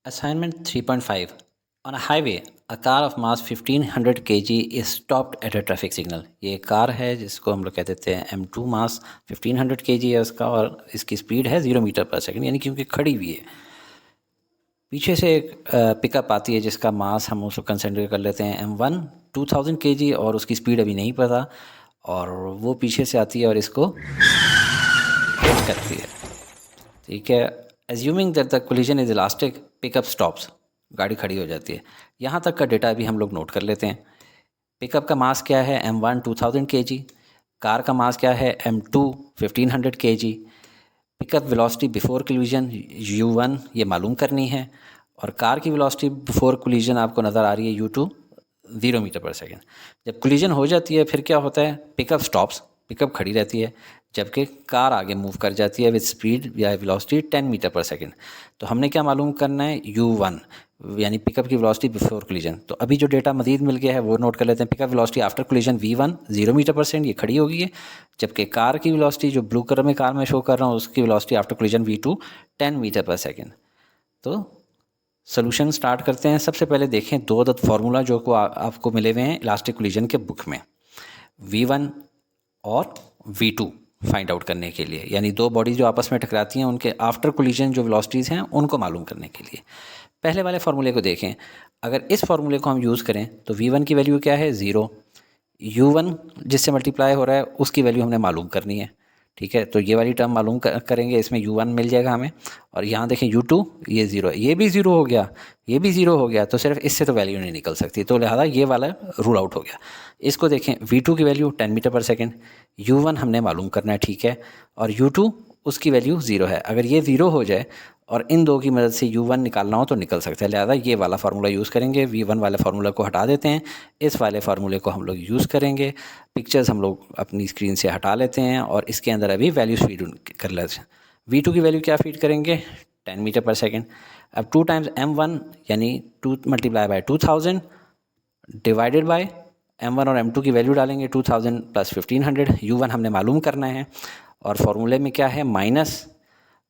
Assignment 3.5. On a highway, a car of mass 1500 kg is stopped at a traffic signal. ये एक car है जिसको हम लोग कह देते हैं M2 मास 1500 kg है उसका और इसकी स्पीड है 0 मीटर पर सेकंड, यानी क्योंकि खड़ी हुई है। पीछे से एक पिकअप आती है जिसका मास हम उसको कंसिडर कर लेते हैं M1 2000 kg और उसकी स्पीड अभी नहीं पता, और वो पीछे से आती है और इसको हिट करती है। ठीक है, assuming that the collision is elastic, pickup stops, गाड़ी खड़ी हो जाती है। यहाँ तक का डेटा भी हम लोग नोट कर लेते हैं। पिकअप का मास क्या है M1 2000 kg, कार का मास क्या है M2 1500 kg, pickup velocity before collision U1 ये मालूम करनी है, और कार की वेलोसिटी बिफोर कोलिजन आपको नज़र आ रही है U2 0 मीटर पर सेकेंड। जब कोलिजन हो जाती है फिर क्या होता है, पिकअप स्टॉप्स, पिकअप खड़ी रहती है जबकि कार आगे मूव कर जाती है विद स्पीड या वेलोसिटी 10 मीटर पर सेकेंड। तो हमने क्या मालूम करना है, U1 यानी पिकअप की वेलोसिटी बिफोर कोलिजन। तो अभी जो डेटा मजीद मिल गया है वो नोट कर लेते हैं। Pickup velocity after collision V1 0 metre per second, ये खड़ी हो गई है, जबकि कार की वेलोसिटी जो ब्लू कलर में कार में शो कर रहा हूँ उसकी velocity after collision V2 10 metre per second. तो सोल्यूशन स्टार्ट करते हैं। सबसे पहले देखें दो दत्त फार्मूला जो को आपको मिले हुए हैं इलास्टिक कोलिजन के बुक में, V1 और V2 फाइंड आउट करने के लिए, यानी दो बॉडी जो आपस में टकराती हैं उनके आफ्टर कोलिजन जो वेलोसिटीज़ हैं उनको मालूम करने के लिए। पहले वाले फार्मूले को देखें, अगर इस फार्मूले को हम यूज़ करें तो V1 की वैल्यू क्या है 0, U1 जिससे मल्टीप्लाई हो रहा है उसकी वैल्यू हमने मालूम करनी है। ठीक है, तो ये वाली टर्म मालूम करेंगे, इसमें U1 मिल जाएगा हमें, और यहाँ देखें U2 ये 0, ये भी 0 हो गया, ये भी 0 हो गया, तो सिर्फ इससे तो वैल्यू नहीं निकल सकती, तो लिहाजा ये वाला रूल आउट हो गया। इसको देखें V2 की value 10 metre per second, U1 हमने मालूम करना है, ठीक है, और U2 उसकी वैल्यू 0 है। अगर ये 0 हो जाए और इन दो की मदद से U1 निकालना हो तो निकल सकता है, लिहाजा ये वाला फार्मूला यूज़ करेंगे। V1 वाले फार्मूला को हटा देते हैं, इस वाले फार्मूले को हम लोग यूज़ करेंगे। पिक्चर्स हम लोग अपनी स्क्रीन से हटा लेते हैं और इसके अंदर अभी वैल्यूज फीड कर लेते हैं। V2 की वैल्यू क्या फीड करेंगे 10 मीटर पर सेकेंड। अब 2 टाइम्स M1 यानी 2 multiply by 2000 divided by M1 और M2 की वैल्यू डालेंगे 2000 प्लस 1500, U1 हमने मालूम करना है, और फार्मूले में क्या है माइनस,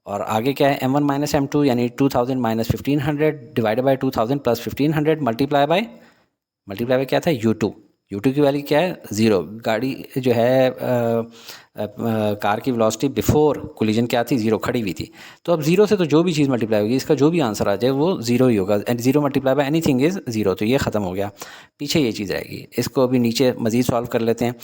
और आगे क्या है M1 माइनस M2 यानी 2000 minus 1500 divided by 2000 plus 1500 multiply by क्या था U2 की वैल्यू क्या है 0। गाड़ी जो है कार की वेलोसिटी बिफोर कोलिजन क्या थी 0, खड़ी हुई थी। तो अब 0 से तो जो भी चीज़ मल्टीप्लाई होगी इसका जो भी आंसर आ जाए वो 0 ही होगा, and 0 multiply by anything is 0, तो ये ख़त्म हो गया। पीछे ये चीज़ आएगी, इसको अभी नीचे मज़ीद सॉल्व कर लेते हैं।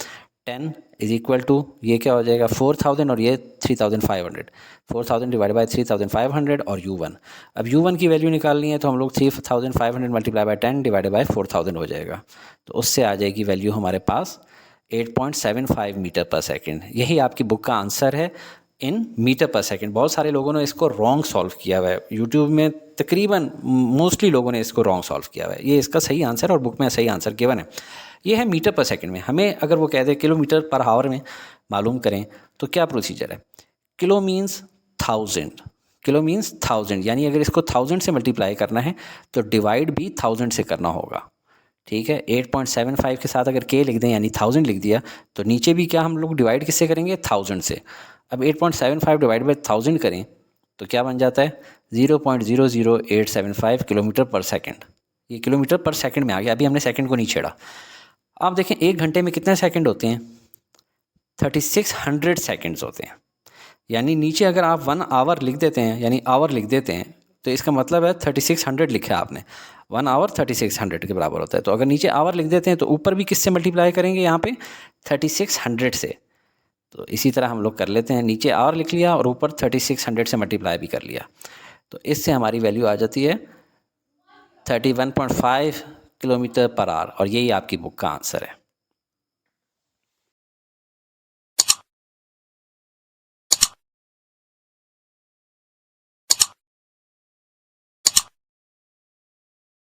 10 इज इक्वल टू ये क्या हो जाएगा 4000 और ये 3500, 4000 डिवाइड बाई 3500 और U1। अब U1 की वैल्यू निकालनी है तो हम लोग 3500 मल्टीप्लाई बाई 10 डिवाइड बाई 4000 हो जाएगा, तो उससे आ जाएगी वैल्यू हमारे पास 8.75 मीटर पर सेकेंड। यही आपकी बुक का आंसर है इन मीटर पर सेकेंड। बहुत सारे लोगों ने इसको रॉन्ग सॉल्व किया हुआ है, यूट्यूब में तकरीबन मोस्टली लोगों ने इसको रॉन्ग सॉल्व किया हुआ है। ये इसका सही आंसर और बुक में सही आंसर गिवन है, ये है मीटर पर सेकंड में। हमें अगर वो कह दे किलोमीटर पर आवर में मालूम करें तो क्या प्रोसीजर है, किलो मीन्स 1000, यानी अगर इसको 1000 से मल्टीप्लाई करना है तो डिवाइड भी 1000 से करना होगा। ठीक है, 8.75 के साथ अगर k लिख दें यानी 1000 लिख दिया तो नीचे भी क्या हम लोग डिवाइड किससे करेंगे 1000 से। अब 8.75 डिवाइड बाई 1000 करें तो क्या बन जाता है 0.00875 किलोमीटर पर सेकेंड। ये किलोमीटर पर सेकंड में आ गया, अभी हमने सेकंड को नहीं छेड़ा। आप देखें 1 घंटे में कितने सेकंड होते हैं 3600 सेकंड्स होते हैं, यानी नीचे अगर आप 1 आवर लिख देते हैं यानी आवर लिख देते हैं तो इसका मतलब है 3600 लिखा है आपने, 1 आवर 3600 के बराबर होता है। तो अगर नीचे आवर लिख देते हैं तो ऊपर भी किससे मल्टीप्लाई करेंगे यहाँ पे 3600 से। तो इसी तरह हम लोग कर लेते हैं, नीचे आवर लिख लिया और ऊपर 3600 से मल्टीप्लाई भी कर लिया, तो इससे हमारी वैल्यू आ जाती है 31.5 किलोमीटर पर आवर, और यही आपकी बुक का आंसर है।